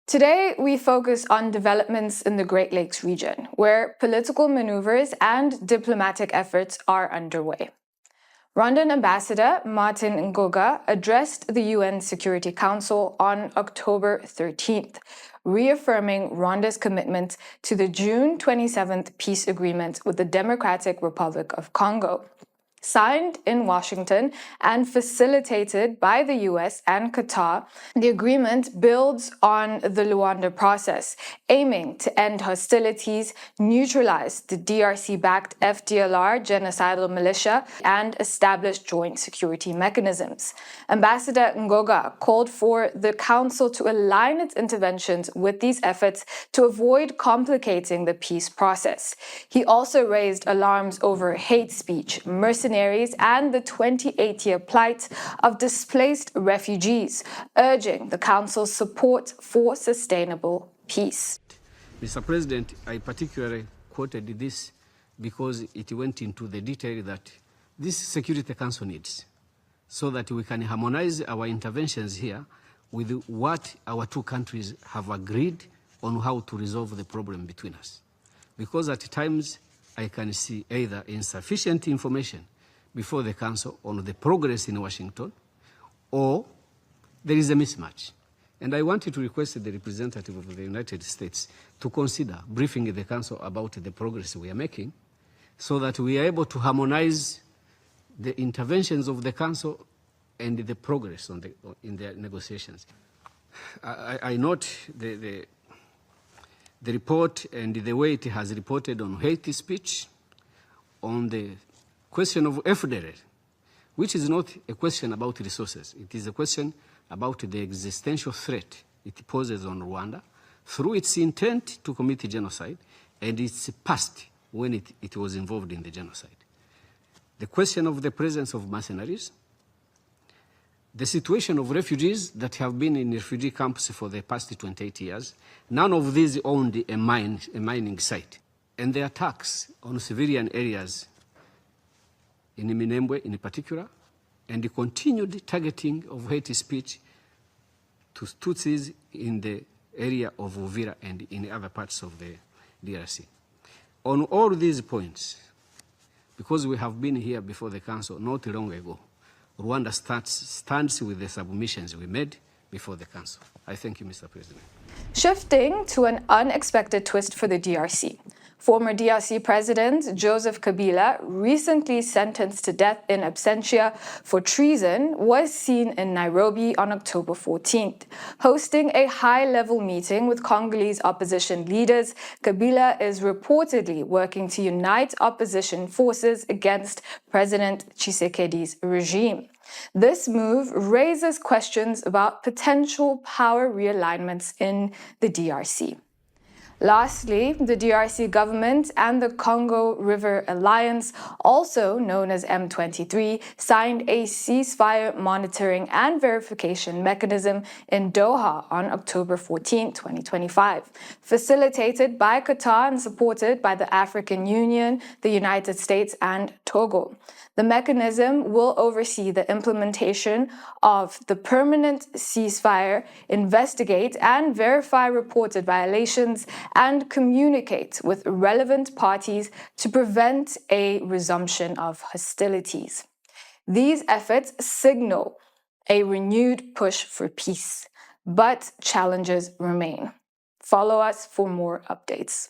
Today, we focus on developments in the Great Lakes region, where political maneuvers and diplomatic efforts are underway. Rwandan Ambassador Martin Ngoga addressed the UN Security Council on October 13th, reaffirming Rwanda's commitment to the June 27th peace agreement with the Democratic Republic of Congo. Signed in Washington and facilitated by the US and Qatar, the agreement builds on the Luanda process, aiming to end hostilities, neutralize the DRC-backed FDLR genocidal militia, and establish joint security mechanisms. Ambassador Ngoga called for the Council to align its interventions with these efforts to avoid complicating the peace process. He also raised alarms over hate speech, mercenaries, and the 28-year plight of displaced refugees, urging the Council's support for sustainable peace. Mr. President, I particularly quoted this because it went into the detail that this Security Council needs so that we can harmonize our interventions here with what our two countries have agreed on how to resolve the problem between us. Because at times I can see either insufficient information before the Council on the progress in Washington, or there is a mismatch. And I wanted to request the representative of the United States to consider briefing the Council about the progress we are making so that we are able to harmonize the interventions of the Council and the progress in their negotiations. I note the report and the way it has reported on hate speech, on the question of FDLR, which is not a question about resources. It is a question about the existential threat it poses on Rwanda through its intent to commit genocide and its past when it was involved in the genocide. The question of the presence of mercenaries, the situation of refugees that have been in refugee camps for the past 28 years. None of these owned a mining site. And the attacks on civilian areas in Minembwe in particular, and the continued targeting of hate speech to Tutsis in the area of Uvira and in other parts of the DRC. On all these points, because we have been here before the Council not long ago, Rwanda stands with the submissions we made before the Council. I thank you, Mr. President. Shifting to an unexpected twist for the DRC. Former DRC President Joseph Kabila, recently sentenced to death in absentia for treason, was seen in Nairobi on October 14th. Hosting a high-level meeting with Congolese opposition leaders, Kabila is reportedly working to unite opposition forces against President Tshisekedi's regime. This move raises questions about potential power realignments in the DRC. Lastly, the DRC government and the Congo River Alliance, also known as M23, signed a ceasefire monitoring and verification mechanism in Doha on October 14, 2025, facilitated by Qatar and supported by the African Union, the United States, and Togo. The mechanism will oversee the implementation of the permanent ceasefire, investigate and verify reported violations, and communicate with relevant parties to prevent a resumption of hostilities. These efforts signal a renewed push for peace, but challenges remain. Follow us for more updates.